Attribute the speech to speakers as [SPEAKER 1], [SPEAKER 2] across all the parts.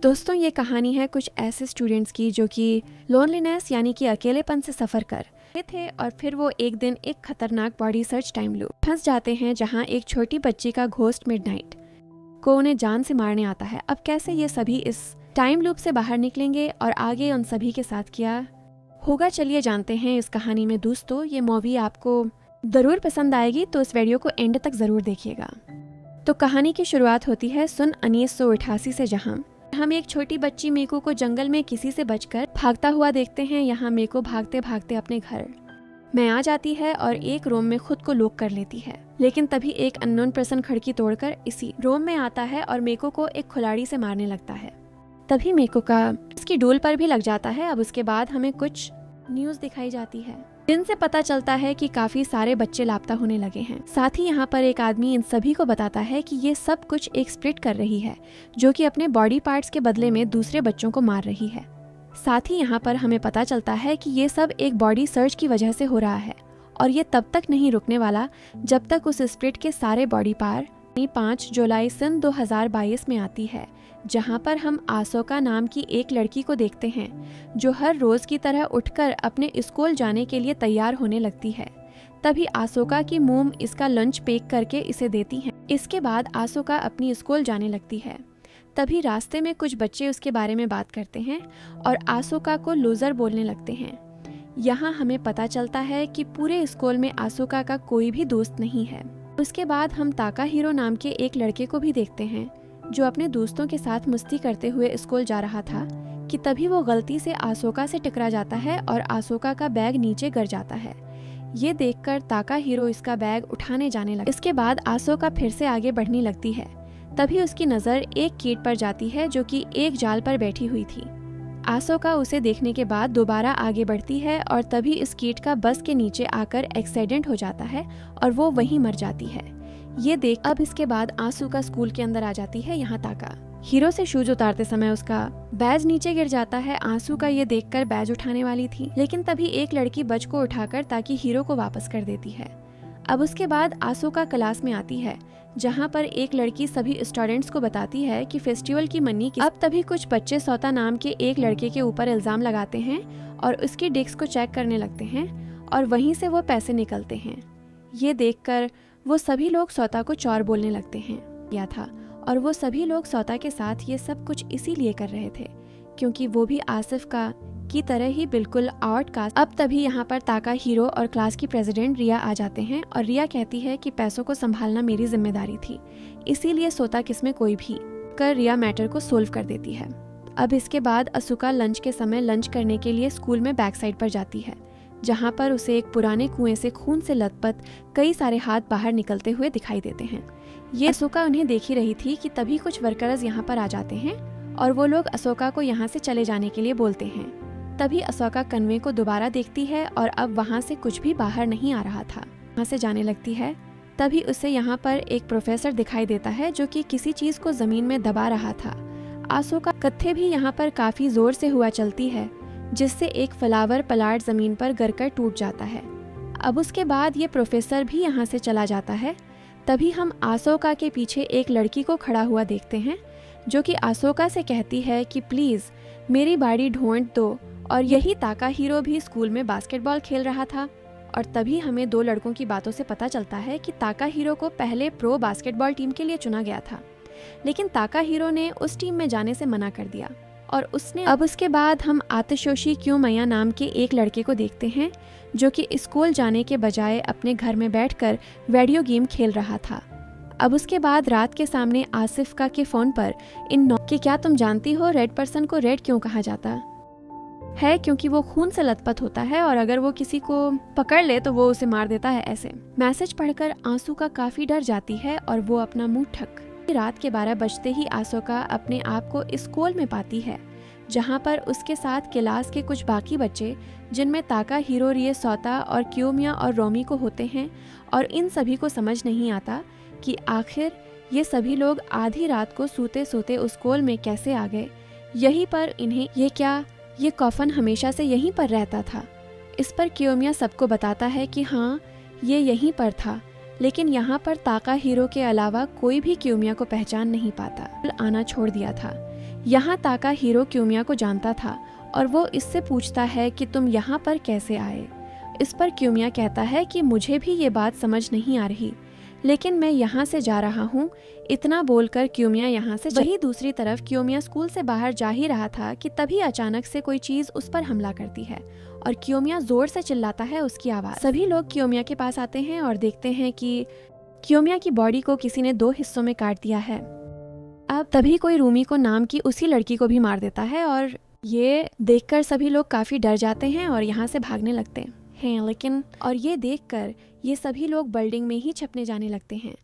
[SPEAKER 1] दोस्तों, ये कहानी है कुछ ऐसे स्टूडेंट्स की जो कि लोनलीनेस यानी कि अकेलेपन से सफ़र कर रहे थे और फिर वो एक दिन एक खतरनाक बॉडी सर्च टाइम लूप फंस जाते हैं जहां एक छोटी बच्ची का घोस्ट मिडनाइट को उन्हें जान से मारने आता है। अब कैसे ये सभी इस टाइम लूप से बाहर निकलेंगे और आगे उन सभी के साथ क्या होगा, चलिए जानते हैं इस कहानी में। दोस्तों, ये मूवी आपको ज़रूर पसंद आएगी, तो इस वीडियो को एंड तक ज़रूर देखिएगा। तो कहानी की शुरुआत होती है सन 1988 से, जहां हम एक छोटी बच्ची मीकू को जंगल में किसी से बचकर भागता हुआ देखते हैं। यहाँ मीकू भागते भागते अपने घर में आ जाती है और एक रूम में खुद को लॉक कर लेती है। लेकिन तभी एक अननोन पर्सन खिड़की तोड़कर इसी रूम में आता है और मीकू को एक कुल्हाड़ी से मारने लगता है। तभी मीकू का इसकी डोल पर भी लग जाता है। अब उसके बाद हमें कुछ न्यूज दिखाई जाती है जिनसे पता चलता है कि काफी सारे बच्चे लापता होने लगे हैं। साथ ही यहाँ पर एक आदमी इन सभी को बताता है कि ये सब कुछ एक स्प्रिट कर रही है जो कि अपने बॉडी पार्ट्स के बदले में दूसरे बच्चों को मार रही है। साथ ही यहाँ पर हमें पता चलता है कि ये सब एक बॉडी सर्च की वजह से हो रहा है और ये तब तक नहीं रुकने वाला जब तक उस स्प्रिट के सारे बॉडी पार्ट 5 जुलाई सन 2022 में आती है, जहां पर हम आसोका नाम की एक लड़की को देखते हैं जो हर रोज की तरह उठकर अपने स्कूल जाने के लिए तैयार होने लगती है। तभी आसोका की मोम इसका लंच पैक करके इसे देती हैं। इसके बाद आसोका अपनी स्कूल जाने लगती है। तभी रास्ते में कुछ बच्चे उसके बारे में बात करते हैं और आसोका को लूजर बोलने लगते हैं। यहाँ हमें पता चलता है कि पूरे स्कूल में आसोका का कोई भी दोस्त नहीं है। उसके बाद हम ताकाहिरो नाम के एक लड़के को भी देखते हैं जो अपने दोस्तों के साथ मस्ती करते हुए स्कूल जा रहा था कि तभी वो गलती से आसोका से टकरा जाता है और आसोका का बैग नीचे गिर जाता है। ये देखकर ताकाहिरो इसका बैग उठाने जाने लगा। इसके बाद आसोका फिर से आगे बढ़ने लगती है। तभी उसकी नज़र एक कीट पर जाती है जो कि एक जाल पर बैठी हुई थी। आसोका उसे देखने के बाद दोबारा आगे बढ़ती है और तभी इस कीट का बस के नीचे आकर एक्सीडेंट हो जाता है और वो वहीं मर जाती है। ये देख अब इसके बाद आसोका स्कूल के अंदर आ जाती है। यहाँ ताका हीरो से शूज उतारते समय उसका बैज नीचे गिर जाता है। आसोका ये देखकर बैज उठाने वाली थी, लेकिन तभी एक लड़की बज को उठाकर ताकि हीरो को वापस कर देती है। अब उसके बाद आसोका क्लास में आती है जहाँ पर एक लड़की सभी स्टूडेंट्स को बताती है कि फेस्टिवल की मनी की। अब तभी कुछ बच्चे सौता नाम के एक लड़के के ऊपर इल्जाम लगाते हैं और उसकी डिस्क को चेक करने लगते हैं और वहीं से वो पैसे निकलते हैं। ये देखकर वो सभी लोग सौता को चोर बोलने लगते हैं या था और वो सभी लोग सौता के साथ ये सब कुछ इसीलिए कर रहे थे क्योंकि वो भी आसिफ का की तरह ही बिल्कुल आउटकास्ट। अब तभी यहाँ पर ताकाहिरो और क्लास की प्रेसिडेंट रिया आ जाते हैं और रिया कहती है कि पैसों को संभालना मेरी जिम्मेदारी थी, इसीलिए सोता किसमें कोई भी कर रिया मैटर को सोल्व कर देती है। अब इसके बाद असुका लंच के समय लंच करने के लिए स्कूल में बैक साइड पर जाती है जहाँ पर उसे एक पुराने कुएं से खून से लथपथ कई सारे हाथ बाहर निकलते हुए दिखाई देते हैं। ये असोका उन्हें देख ही रही थी कि तभी कुछ वर्कर्स यहाँ पर आ जाते हैं और वो लोग असोका को यहाँ से चले जाने के लिए बोलते हैं। तभी असोका कन्वे को दोबारा देखती है और अब वहाँ से कुछ भी बाहर नहीं आ रहा था। वहाँ से जाने लगती है। तभी उसे यहाँ पर एक प्रोफेसर दिखाई देता है जो कि किसी चीज को जमीन में दबा रहा था। आसोका कत्थे भी यहाँ पर काफी जोर से हुआ चलती है जिससे एक फ्लावर प्लांट जमीन पर गिरकर टूट जाता है। अब उसके बाद ये प्रोफेसर भी यहाँ से चला जाता है। तभी हम आसोका के पीछे एक लड़की को खड़ा हुआ देखते हैं जो कि आसोका से कहती है कि प्लीज मेरी बॉडी ढूंढ दो। और यही ताकाहिरो भी स्कूल में बास्केटबॉल खेल रहा था और तभी हमें दो लड़कों की बातों से पता चलता है कि ताकाहिरो को पहले प्रो बास्केटबॉल टीम के लिए चुना गया था, लेकिन ताकाहिरो ने उस टीम में जाने से मना कर दिया और उसने। अब उसके बाद हम आतिशोशी क्यूमया नाम के एक लड़के को देखते हैं जो कि स्कूल जाने के बजाय अपने घर में बैठकर वीडियो गेम खेल रहा था। अब उसके बाद रात के सामने आसिफ का के फोन पर इन कि क्या तुम जानती हो रेड पर्सन को रेड क्यों कहा जाता है? क्योंकि वो खून से लथपथ होता है और अगर वो किसी को पकड़ ले तो वो उसे मार देता है। ऐसे मैसेज पढ़कर आसोका काफी डर जाती है और वो अपना मुंह ठक। रात के 12 बजते ही आसोका अपने आप को स्कूल में पाती है जहाँ पर उसके साथ क्लास के कुछ बाकी बच्चे जिनमें ताकाहिरो, रिए, सौता और क्यूमिया और रोमी को होते हैं और इन सभी को समझ नहीं आता कि आखिर ये सभी लोग आधी रात को सोते सोते उस स्कूल में कैसे आ गए। यहीं पर इन्हें ये कॉफन हमेशा से यहीं पर रहता था। इस पर क्यूमिया सबको बताता है कि हाँ ये यहीं पर था, लेकिन यहाँ पर ताकाहिरो के अलावा कोई भी क्यूमिया को पहचान नहीं पाता। आना छोड़ दिया था। यहाँ ताका हीरो क्यूमिया को जानता था और वो इससे पूछता है कि तुम यहाँ पर कैसे आए। इस पर क्यूमिया कहता है कि मुझे भी ये बात समझ नहीं आ रही, लेकिन मैं यहाँ से जा रहा हूँ। इतना बोलकर क्यूमिया यहाँ से वही दूसरी तरफ क्यूमिया स्कूल से बाहर जा ही रहा था कि तभी अचानक से कोई चीज उस पर हमला करती है और क्यूमिया जोर से चिल्लाता है उसकी आवाज। सभी लोग क्यूमिया के पास आते हैं और देखते हैं कि क्यूमिया की बॉडी को किसी ने 2 हिस्सों में काट दिया है। अब तभी कोई रूमी को नाम की उसी लड़की को भी मार देता है और ये देखकर सभी लोग काफी डर जाते हैं और यहाँ से भागने लगते हैं। लेकिन और ये देखकर ये सभी लोग बिल्डिंग में ही छपने जाने लगते हैं।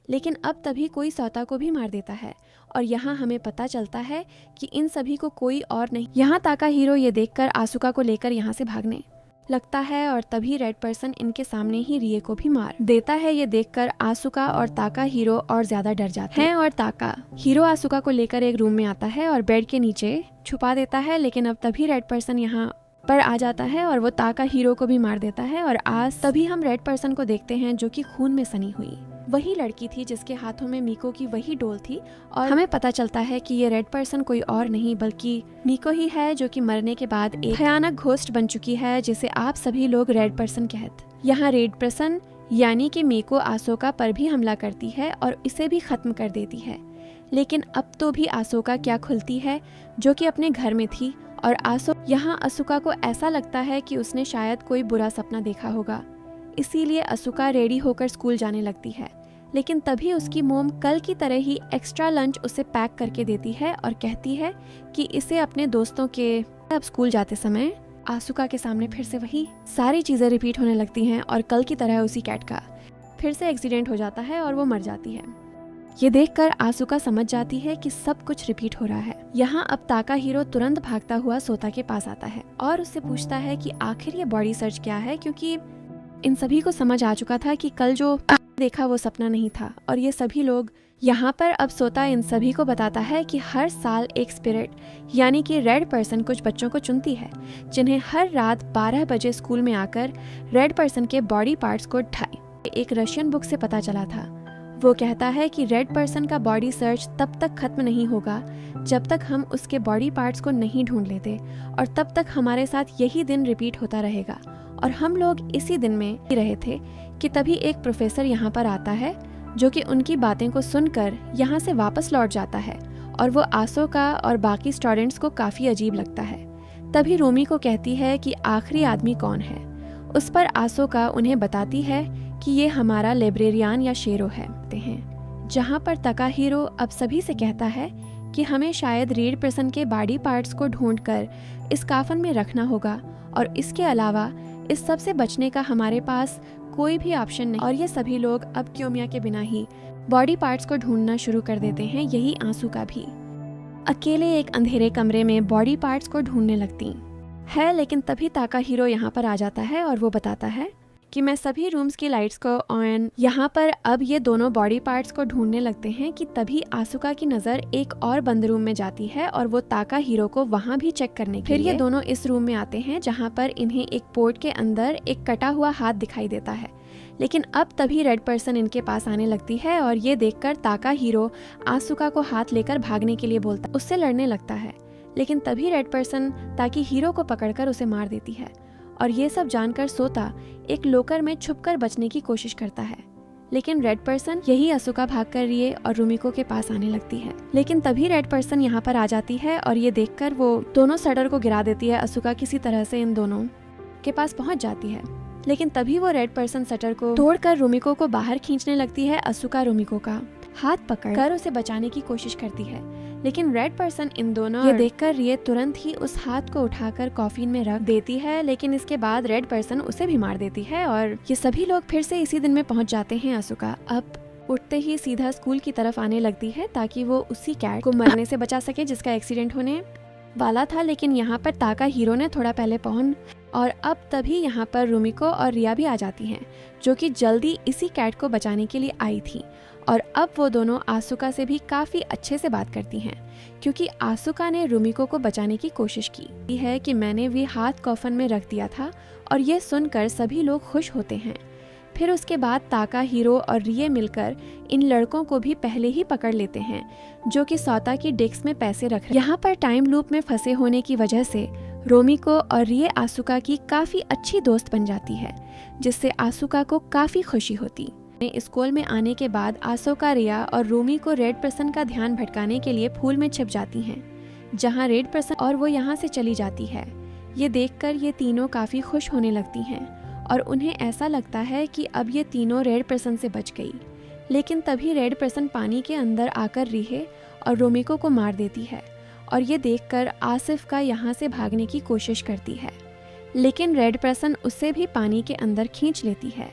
[SPEAKER 1] लेकिन अब तभी कोई सौता को भी मार देता है और यहाँ हमें पता चलता है कि इन सभी को कोई और नहीं। यहाँ ताका हीरो ये देखकर आसुका को लेकर यहाँ से भागने लगता है और तभी रेड पर्सन इनके सामने ही रिए को भी मार देता है। ये देखकर आसुका और ताका हीरो और ज्यादा डर जाते हैं और ताका हीरो आसुका को लेकर एक रूम में आता है और बेड के नीचे छुपा देता है। लेकिन अब तभी रेड पर्सन यहाँ पर आ जाता है और वो ताका हीरो को भी मार देता है और आज तभी हम रेड पर्सन को देखते हैं जो कि खून में सनी हुई वही लड़की थी जिसके हाथों में मीको की वही डोल थी और हमें पता चलता है कि ये रेड पर्सन कोई और नहीं बल्कि मीको ही है जो कि मरने के बाद एक भयानक घोस्ट बन चुकी है जिसे आप सभी लोग रेड पर्सन कहते। यहाँ रेड पर्सन यानी कि मीको आसोका पर भी हमला करती है और इसे भी खत्म कर देती है। लेकिन अब तो भी आसोका क्या खुलती है जो कि अपने घर में थी और यहाँ असुका को ऐसा लगता है कि उसने शायद कोई बुरा सपना देखा होगा, इसीलिए असुका रेडी होकर स्कूल जाने लगती है। लेकिन तभी उसकी मोम कल की तरह ही एक्स्ट्रा लंच उसे पैक करके देती है और कहती है कि इसे अपने दोस्तों के अब स्कूल जाते समय आसुका के सामने फिर से वही सारी चीजें रिपीट होने लगती हैं और कल की तरह उसी कैट का फिर से एक्सीडेंट हो जाता है और वो मर जाती है। ये देखकर आसुका समझ जाती है कि सब कुछ रिपीट हो रहा है। यहाँ अब ताका हीरो तुरंत भागता हुआ सोता के पास आता है और उससे पूछता है कि आखिर ये बॉडी सर्च क्या है, क्योंकि इन सभी को समझ आ चुका था कि कल जो देखा वो सपना नहीं था। और ये सभी लोग यहाँ पर अब सोता इन सभी को बताता है कि हर साल एक स्पिरिट यानी कि रेड पर्सन कुछ बच्चों को चुनती है जिन्हें हर रात 12 बजे स्कूल में आकर रेड पर्सन के बॉडी पार्ट्स को ढाई। एक रशियन बुक से पता चला था। वो कहता है कि रेड पर्सन का बॉडी सर्च तब तक खत्म नहीं होगा जब तक हम उसके बॉडी पार्ट्स को नहीं ढूंढ लेते और तब तक हमारे साथ यही दिन रिपीट होता रहेगा। और हम लोग इसी दिन में ही रहे थे कि तभी एक प्रोफेसर यहाँ पर आता है जो कि उनकी बातें को सुनकर यहाँ से वापस लौट जाता है और वो आसोका और बाकी स्टूडेंट्स को काफी अजीब लगता है। तभी रूमी को कहती है कि आखिरी आदमी कौन है। उस पर आसोका उन्हें बताती है कि ये हमारा लाइब्रेरियन या शेरो है। जहाँ पर ताका हीरो अब सभी से कहता है कि हमें शायद रेड पर्सन के बॉडी पार्ट्स को ढूंढकर इस काफन में रखना होगा और इसके अलावा इस सब से बचने का हमारे पास कोई भी ऑप्शन नहीं। और ये सभी लोग अब क्योमिया के बिना ही बॉडी पार्ट्स को ढूंढना शुरू कर देते हैं। यही आंसुका भी अकेले एक अंधेरे कमरे में बॉडी पार्ट्स को ढूंढने लगती है। लेकिन तभी ताका हीरो यहाँ पर आ जाता है और वो बताता है कि मैं सभी रूम्स की लाइट्स को ऑन। यहाँ पर अब ये दोनों बॉडी पार्ट्स को ढूंढने लगते हैं कि तभी आसुका की नजर एक और बंद रूम में जाती है और वो ताका हीरो को वहाँ भी चेक करने के लिए। फिर ये दोनों इस रूम में आते हैं जहाँ पर इन्हें एक पोर्ट के अंदर एक कटा हुआ हाथ दिखाई देता है। लेकिन अब तभी रेड पर्सन इनके पास आने लगती है और ये देखकर ताका हीरो आसुका को हाथ लेकर भागने के लिए बोलता है, उससे लड़ने लगता है। लेकिन तभी रेड पर्सन ताकि हीरो को पकड़कर उसे मार देती है और ये सब जानकर सोता एक लोकर में छुपकर बचने की कोशिश करता है। लेकिन रेड पर्सन यही असुका भागकर रिए और रूमिको के पास आने लगती है। लेकिन तभी रेड पर्सन यहाँ पर आ जाती है और ये देखकर वो दोनों सडर को गिरा देती है। असुका किसी तरह से इन दोनों के पास पहुंच जाती है। लेकिन तभी वो रेड पर्सन सटर को तोड़कर रूमिको को बाहर खींचने लगती है। असुका रूमिको का हाथ पकड़कर उसे बचाने की कोशिश करती है। लेकिन रेड पर्सन इन दोनों ये देखकर रिए तुरंत ही उस हाथ को उठाकर कॉफिन में रख देती है। लेकिन इसके बाद रेड पर्सन उसे भी मार देती है और ये सभी लोग फिर से इसी दिन में पहुंच जाते हैं। असुका अब उठते ही सीधा स्कूल की तरफ आने लगती है ताकि वो उसी कैट को मरने से बचा सके जिसका एक्सीडेंट होने वाला था। लेकिन यहाँ पर ताका हीरो ने थोड़ा पहले पहुंच और अब तभी यहाँ पर रूमिको और रिया भी आ जाती हैं जो कि जल्दी इसी कैट को बचाने के लिए आई थी। और अब वो दोनों आसुका से भी काफी अच्छे से बात करती हैं क्योंकि आसुका ने रूमिको को बचाने की कोशिश की है कि मैंने भी हाथ कॉफन में रख दिया था। और ये सुनकर सभी लोग खुश होते हैं। फिर उसके बाद ताका, हीरो और रिए मिलकर इन लड़कों को भी पहले ही पकड़ लेते हैं, जो कि सौता की डिस्क में पैसे रख रहे। यहाँ पर टाइम लूप में फंसे होने की वजह से रोमिको और रिए आसुका की काफी अच्छी दोस्त बन जाती है, जिससे आसुका को काफी खुशी होती। स्कूल में आने के बाद आसुका, रिया और रोमी को रेड पर्सन का ध्यान भटकाने के लिए फूल में छिप जाती हैं, जहाँ रेड पर्सन और वो यहाँ से चली जाती है। ये देखकर ये तीनों काफी खुश होने लगती हैं और उन्हें ऐसा लगता है कि अब ये तीनों रेड पर्सन से बच गई। लेकिन तभी रेड पर्सन पानी के अंदर आकर रिहे और रोमिको को मार देती है और ये देखकर आसिफ का यहाँ से भागने की कोशिश करती है, लेकिन रेड पर्सन उसे भी पानी के अंदर खींच लेती है।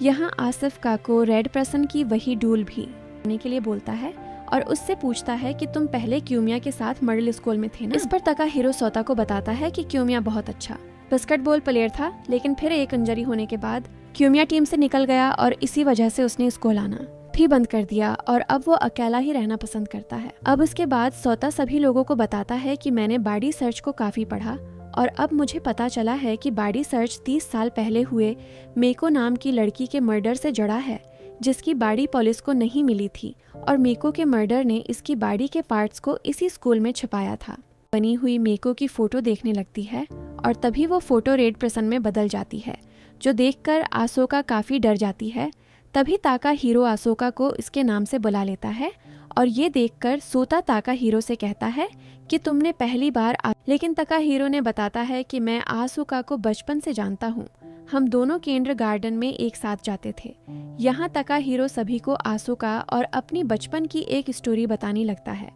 [SPEAKER 1] यहाँ आसिफ का को रेड पर्सन की वही डूल भी आने के लिए बोलता है और उससे पूछता है कि तुम पहले क्यूमिया के साथ मॉडल स्कूल में थे ना। इस पर ताकाहिरो सौता को बताता है कि क्यूमिया बहुत अच्छा बास्केटबॉल प्लेयर था, लेकिन फिर एक इंजरी होने के बाद क्यूमिया टीम से निकल गया और इसी वजह से उसने स्कूल आना भी बंद कर दिया और अब वो अकेला ही रहना पसंद करता है। अब उसके बाद सौता सभी लोगों को बताता है कि मैंने बॉडी सर्च को काफी पढ़ा और अब मुझे पता चला है कि बॉडी सर्च 30 साल पहले हुए मेको नाम की लड़की के मर्डर से जुड़ा है, जिसकी बॉडी पुलिस को नहीं मिली थी और मेको के मर्डर ने इसकी बॉडी के पार्ट्स को इसी स्कूल में छुपाया था। बनी हुई मेको की फोटो देखने लगती है और तभी वो फोटो रेड पर्सन में बदल जाती है, जो देखकर आसोका काफी डर जाती है। तभी ताकाहिरो आसोका को इसके नाम से बुला लेता है और ये देखकर सोता ताकाहिरो से कहता है कि तुमने पहली बार लेकिन ताकाहिरो ने बताता है कि मैं आसोका को बचपन से जानता हूँ, हम दोनों केंद्र गार्डन में एक साथ जाते थे। यहाँ ताकाहिरो सभी को आसोका और अपनी बचपन की एक स्टोरी बताने लगता है,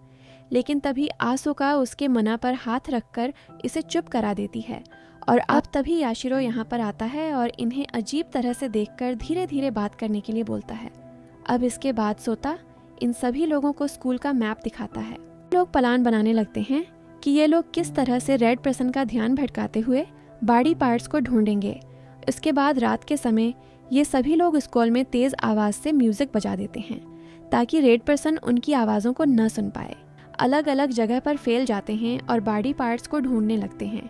[SPEAKER 1] लेकिन तभी आसोका उसके मना पर हाथ रखकर इसे चुप करा देती है और अब तभी याशिरो यहाँ पर आता है और इन्हें अजीब तरह से देखकर धीरे धीरे बात करने के लिए बोलता है। अब इसके बाद सोता इन सभी लोगों को स्कूल का मैप दिखाता है। लोग प्लान बनाने लगते हैं कि ये लोग किस तरह से रेड पर्सन का ध्यान भटकाते हुए बॉडी पार्ट्स को ढूंढेंगे। इसके बाद रात के समय ये सभी लोग स्कूल में तेज आवाज से म्यूजिक बजा देते हैं ताकि रेड पर्सन उनकी आवाज़ों को न सुन पाए। अलग अलग जगह पर फैल जाते हैं और बॉडी पार्ट्स को ढूंढने लगते हैं,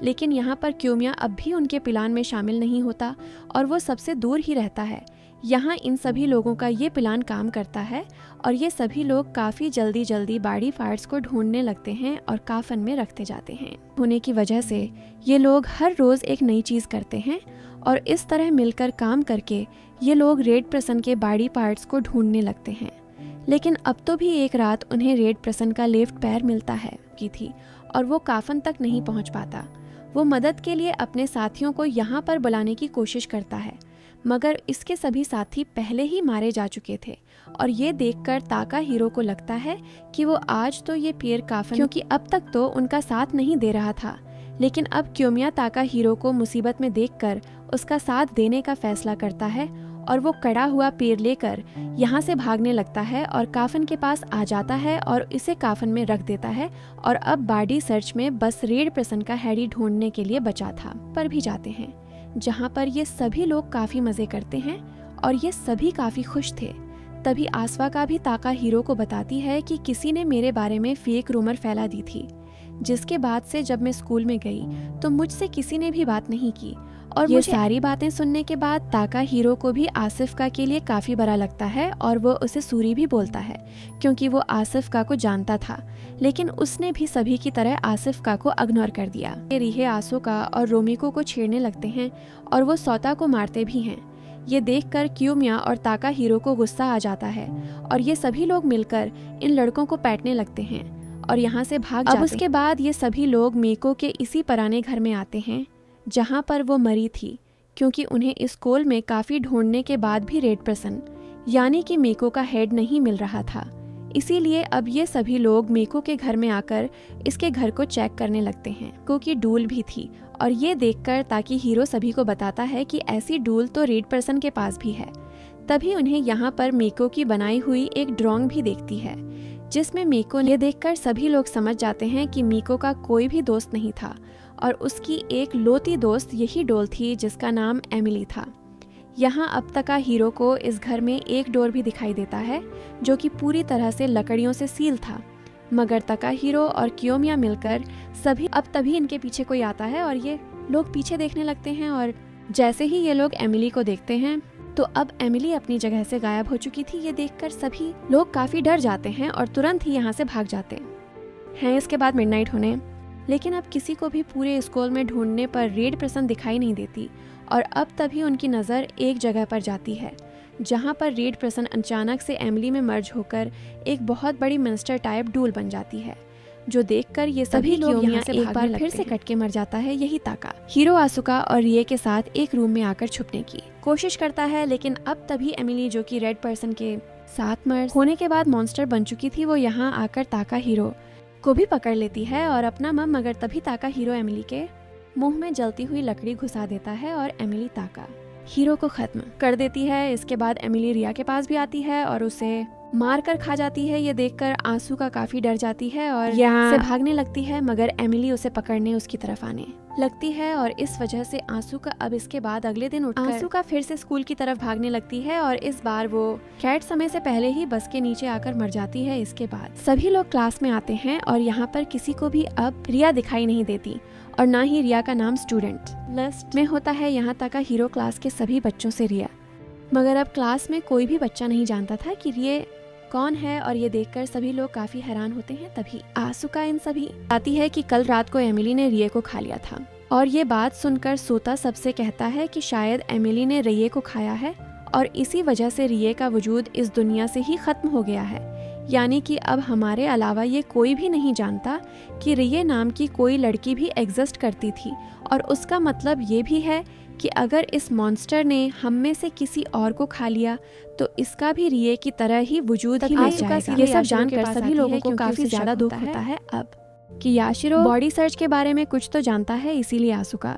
[SPEAKER 1] लेकिन यहाँ पर क्यूमिया अब भी उनके प्लान में शामिल नहीं होता और वो सबसे दूर ही रहता है। यहाँ इन सभी लोगों का ये प्लान काम करता है और ये सभी लोग काफ़ी जल्दी बॉडी पार्ट्स को ढूंढने लगते हैं और काफन में रखते जाते हैं। होने की वजह से ये लोग हर रोज़ एक नई चीज़ करते हैं और इस तरह मिलकर काम करके ये लोग रेड पर्सन के बॉडी पार्ट्स को ढूंढने लगते हैं। लेकिन अब तो भी एक रात उन्हें रेड पर्सन का लेफ्ट पैर मिलता है की थी और वो काफन तक नहीं पहुंच पाता। वो मदद के लिए अपने साथियों को यहाँ पर बुलाने की कोशिश करता है, मगर इसके सभी साथी पहले ही मारे जा चुके थे और ये देखकर ताकाहिरो को लगता है कि वो आज तो ये पैर काफन, क्योंकि अब तक तो उनका साथ नहीं दे रहा था, लेकिन अब क्यूमिया ताकाहिरो को मुसीबत में देखकर उसका साथ देने का फैसला करता है और वो कड़ा हुआ पैर लेकर यहाँ से भागने लगता है और काफन के पास आ जाता है और इसे काफन में रख देता है और अब बॉडी सर्च में बस रेड पर्सन का हेड ही ढूंढने के लिए बचा था पर भी जाते हैं, जहाँ पर ये सभी लोग काफी मजे करते हैं और ये सभी काफी खुश थे। तभी आसवाका भी ताकाहिरो को बताती है कि किसी ने मेरे बारे में फेक रूमर फैला दी थी, जिसके बाद से जब मैं स्कूल में गई तो मुझसे किसी ने भी बात नहीं की और ये सारी बातें सुनने के बाद ताकाहिरो को भी आसिफका के लिए काफी बुरा लगता है और वो उसे सूरी भी बोलता है, क्योंकि वो आसिफका को जानता था, लेकिन उसने भी सभी की तरह आसिफका को इग्नोर कर दिया। रिहे आसोका और रोमिको को छेड़ने लगते हैं और वो सौता को मारते भी हैं। ये देखकर क्यूमिया और ताकाहिरो को गुस्सा आ जाता है और ये सभी लोग मिलकर इन लड़कों को पैटने लगते हैं और यहाँ से भाग जाते हैं। अब उसके बाद ये सभी लोग मेको के इसी पुराने घर में आते हैं जहाँ पर वो मरी थी, क्योंकि उन्हें इस स्कूल में काफ़ी ढूंढने के बाद भी रेड पर्सन यानी कि मेको का हेड नहीं मिल रहा था। इसीलिए अब ये सभी लोग मेको के घर में आकर इसके घर को चेक करने लगते हैं। मेको की डूल भी थी और ये देखकर ताकाहिरो सभी को बताता है कि ऐसी डूल तो रेड पर्सन के पास भी है। तभी उन्हें यहाँ पर मेको की बनाई हुई एक ड्रॉइंग भी देखती है, जिसमें मेको ने देखकर सभी लोग समझ जाते हैं कि मेको का कोई भी दोस्त नहीं था और उसकी एक लौती दोस्त यही डोल थी जिसका नाम एमिली था। यहाँ अब ताकाहिरो को इस घर में एक डोर भी दिखाई देता है जो कि पूरी तरह से लकड़ियों से सील था, मगर ताकाहिरो और क्यूमिया मिलकर तभी इनके पीछे कोई आता है और ये लोग पीछे देखने लगते हैं और जैसे ही ये लोग एमिली को देखते हैं तो अब एमिली अपनी जगह से गायब हो चुकी थी। ये देखकर सभी लोग काफी डर जाते हैं और तुरंत ही यहाँ से भाग जाते हैं। इसके बाद मिडनाइट होने, लेकिन अब किसी को भी पूरे स्कूल में ढूंढने पर रेड पर्सन दिखाई नहीं देती और अब तभी उनकी नज़र एक जगह पर जाती है जहाँ पर रेड पर्सन अचानक से एमिली में मर्ज होकर एक बहुत बड़ी मॉन्स्टर टाइप डूल बन जाती है, जो देखकर ये सभी लोग यहाँ से एक बार फिर से कट के मर जाता है। यही ताका हीरो आसुका और रिए के साथ एक रूम में आकर छुपने की कोशिश करता है, लेकिन अब तभी एमिली जो कि रेड पर्सन के साथ मर्ज होने के बाद मॉन्स्टर बन चुकी थी, वो यहाँ आकर ताका हीरो को भी पकड़ लेती है और अपना मगर तभी ताका हीरो एमिली के मुंह में जलती हुई लकड़ी घुसा देता है और एमिली ताका हीरो को खत्म कर देती है। इसके बाद एमिली रिया के पास भी आती है और उसे मार कर खा जाती है। ये देखकर आंसुका काफी डर जाती है और यहाँ से भागने लगती है, मगर एमिली उसे पकड़ने उसकी तरफ आने लगती है और इस वजह से आंसुका अब इसके बाद अगले दिन उठकर आंसुका फिर से स्कूल की तरफ भागने लगती है और इस बार वो कैट समय से पहले ही बस के नीचे आकर मर जाती है। इसके बाद सभी लोग क्लास में आते हैं और यहाँ पर किसी को भी अब रिया दिखाई नहीं देती और ना ही रिया का नाम स्टूडेंट लिस्ट में होता है। यहाँ तक हीरो क्लास के सभी बच्चों से रिया, मगर अब क्लास में कोई भी बच्चा नहीं जानता था कि रिया कौन है और ये देखकर सभी लोग काफी हैरान होते हैं। तभी आसुका इन सभी आती है कि कल रात को एमिली ने रिये को खा लिया था और ये बात सुनकर सोता सबसे कहता है कि शायद एमिली ने रिये को खाया है और इसी वजह से रिये का वजूद इस दुनिया से ही खत्म हो गया है। यानी कि अब हमारे अलावा ये कोई भी नहीं जानता कि रिये नाम की कोई लड़की भी एग्जिस्ट करती थी और उसका मतलब ये भी है कि अगर इस मॉन्स्टर ने हम में से किसी और को खा लिया तो इसका भी रिये की तरह ही वजूद ही मिट जाएगा। ये सब जानकर सभी लोगों को काफी ज्यादा दुख होता है अब कि याशिरो बॉडी सर्च के बारे में कुछ तो जानता है। इसीलिए आसुका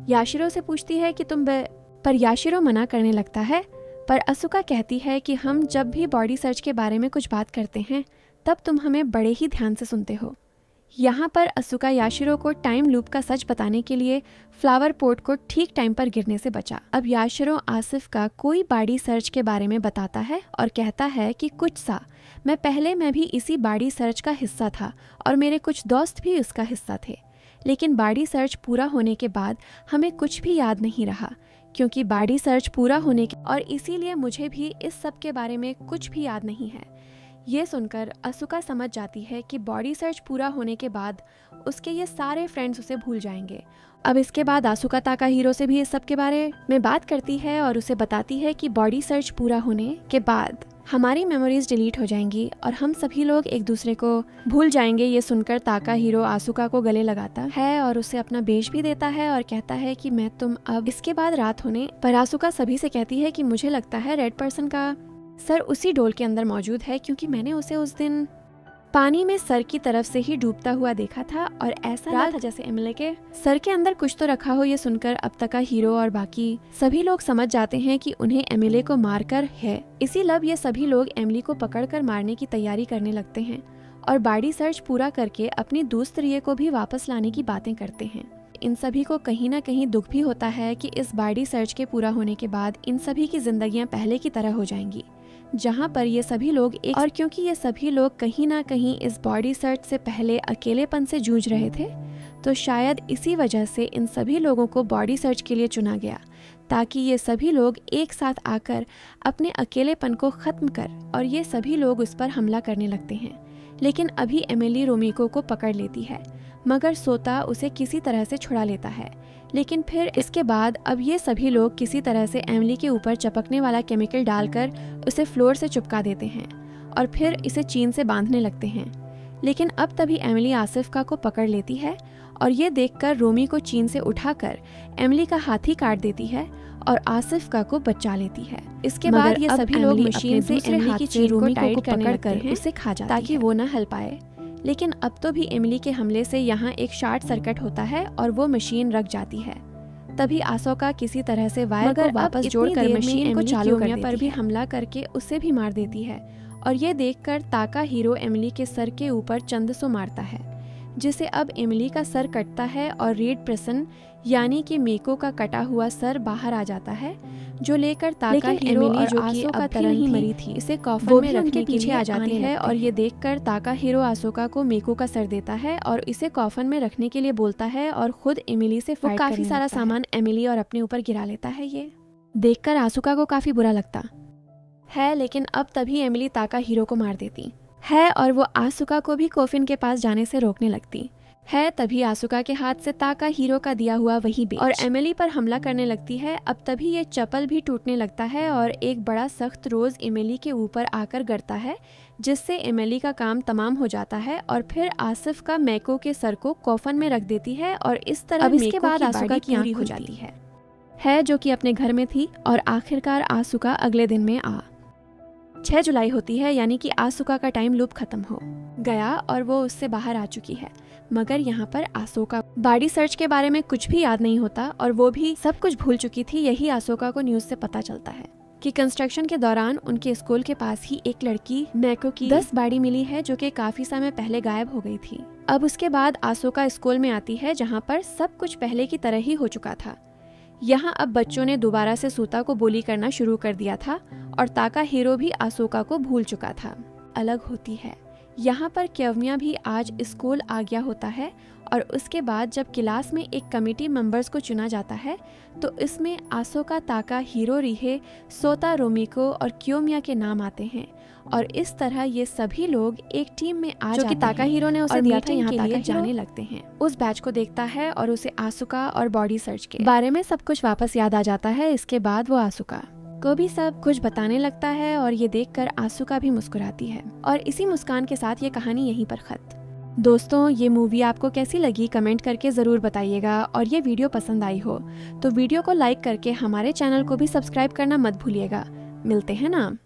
[SPEAKER 1] याशिरो से पूछती है कि पर याशिरो मना करने लगता है। पर आसुका कहती है कि हम जब भी बॉडी सर्च के बारे में कुछ बात करते हैं तब तुम हमें बड़े ही ध्यान से सुनते हो। यहाँ पर आसुका याशिरो को टाइम लूप का सच बताने के लिए फ्लावर पोट को ठीक टाइम पर गिरने से बचा। अब याशिरो आसिफ का कोई बॉडी सर्च के बारे में बताता है और कहता है कि मैं भी इसी बॉडी सर्च का हिस्सा था और मेरे कुछ दोस्त भी उसका हिस्सा थे, लेकिन बॉडी सर्च पूरा होने के बाद हमें कुछ भी याद नहीं रहा क्योंकि बॉडी सर्च पूरा होने के और इसीलिए मुझे भी इस सब के बारे में कुछ भी याद नहीं है। ये सुनकर आसुका समझ जाती है कि बॉडी सर्च पूरा होने के बाद उसके ये सारे फ्रेंड्स उसे भूल जाएंगे। अब इसके बाद आसुका ताका हीरो से भी इस सब के बारे में बात करती है और उसे बताती है कि बॉडी सर्च पूरा होने के बाद हमारी मेमोरीज डिलीट हो जाएंगी और हम सभी लोग एक दूसरे को भूल जाएंगे। ये सुनकर ताका हीरो आसुका को गले लगाता है और उसे अपना बेच भी देता है और कहता है कि मैं तुम अब इसके बाद रात होने पर आसुका सभी से कहती है कि मुझे लगता है रेड पर्सन का सर उसी डोल के अंदर मौजूद है क्योंकि मैंने उसे उस दिन पानी में सर की तरफ से ही डूबता हुआ देखा था और ऐसा लगा था जैसे एमिली के सर के अंदर कुछ तो रखा हो। ये सुनकर अब तक का हीरो और बाकी सभी लोग समझ जाते हैं कि उन्हें एमिली को मारकर है। इसी लब ये सभी लोग एमिली को पकड़कर मारने की तैयारी करने लगते हैं और बॉडी सर्च पूरा करके अपनी दोस्त रिये को भी वापस लाने की बातें करते हैं। इन सभी को कहीं ना कहीं दुख भी होता है कि इस बॉडी सर्च के पूरा होने के बाद इन सभी की जिंदगियां पहले की तरह हो जाएंगी, जहां पर ये सभी लोग एक और क्योंकि ये सभी लोग कहीं ना कहीं इस बॉडी सर्च से पहले अकेलेपन से जूझ रहे थे, तो शायद इसी वजह से इन सभी लोगों को बॉडी सर्च के लिए चुना गया ताकि ये सभी लोग एक साथ आकर अपने अकेलेपन को खत्म कर और ये सभी लोग उस पर हमला करने लगते हैं। लेकिन अभी एमिली रोमिको को पकड़ लेती है, मगर सोता उसे किसी तरह से छुड़ा लेता है। लेकिन फिर इसके बाद अब ये सभी लोग किसी तरह से एमिली के ऊपर चपकने वाला केमिकल डालकर उसे फ्लोर से चिपका देते हैं और फिर इसे चीन से बांधने लगते हैं। लेकिन अब तभी एमिली आसिफ को पकड़ लेती है और ये देखकर रोमी को चीन से उठाकर एमिली का हाथ ही काट देती है और आसिफ को बचा लेती है। इसके बाद ये सभी लोग मशीन से एमिली की चीन को टाइट करने कर उसे खा जाती ताकि वो न हिल पाए। लेकिन अब तो भी एमिली के हमले से यहाँ एक शॉर्ट सर्किट होता है और वो मशीन रख जाती है। तभी आसोका किसी तरह से वायर को वापस जोड़कर मशीन को चालू करने पर भी हमला करके उसे भी मार देती है और ये देखकर ताका हीरो एमिली के सर के ऊपर चंदसो मारता है, जिसे अब एमिली का सर कटता है और रेड पर्सन यानी कि मेको का कटा हुआ सर बाहर आ जाता है, जो लेकर ताका हीरो और आसोका तरह ही मरी थी इसे कॉफन में रखने के पीछे आ जाती है और ये देखकर ताका हीरो आसोका को मेको का सर देता है और इसे कॉफन में रखने के लिए बोलता है और खुद एमिली से फाइट काफी सारा सामान एमिली और अपने ऊपर गिरा लेता है। ये देखकर आसुका को काफी बुरा लगता है, लेकिन अब तभी एमिली ताका हीरो को मार देती है और वो आसुका को भी कोफिन के पास जाने से रोकने लगती है। तभी आसुका के हाथ से ताका हीरो का दिया हुआ वही बेच और एमिली पर हमला करने लगती है। अब तभी ये चप्पल भी टूटने लगता है और एक बड़ा सख्त रोज एमिली के ऊपर आकर गिरता है, जिससे एमिली का काम तमाम हो जाता है और फिर आसिफ का मैको के सर को कॉफन में रख देती है और इस तरह इसके बाद आसुका की आंख खुल जाती है जो कि अपने घर में थी। और आखिरकार आसुका अगले दिन में 6 जुलाई होती है, यानी कि आसुका का टाइम लूप खत्म हो गया और वो उससे बाहर आ चुकी है। मगर यहाँ पर आसोका बॉडी सर्च के बारे में कुछ भी याद नहीं होता और वो भी सब कुछ भूल चुकी थी। यही आसोका को न्यूज से पता चलता है कि कंस्ट्रक्शन के दौरान उनके स्कूल के पास ही एक लड़की मैको की 10 बॉडी मिली है, जो कि काफी समय पहले गायब हो गई थी। अब उसके बाद आसोका स्कूल में आती है, जहाँ पर सब कुछ पहले की तरह ही हो चुका था। यहाँ अब बच्चों ने दोबारा से सूता को बोली करना शुरू कर दिया था और ताका हीरो भी आसोका को भूल चुका था। अलग होती है। यहाँ पर क्यवमिया भी आज स्कूल आ गया होता है और उसके बाद जब क्लास में एक कमेटी मेंबर्स को चुना जाता है तो इसमें आसोका, ताका, हीरो, रिहे, सोता, रोमिको और क्योमिया के नाम आते हैं और इस तरह ये सभी लोग एक टीम में आ जाते हैं, ताका हीरो ने उसे दिया था। यहाँ ताका जाने लगते हैं, उस बैच को देखता है और उसे आसुका और बॉडी सर्च के बारे में सब कुछ वापस याद आ जाता है। इसके बाद वो आसुका को भी सब कुछ बताने लगता है और ये देखकर आसुका भी मुस्कुराती है और इसी मुस्कान के साथ ये कहानी यहीं पर खत्म। दोस्तों, ये मूवी आपको कैसी लगी कमेंट करके ज़रूर बताइएगा और ये वीडियो पसंद आई हो तो वीडियो को लाइक करके हमारे चैनल को भी सब्सक्राइब करना मत भूलिएगा। मिलते हैं ना।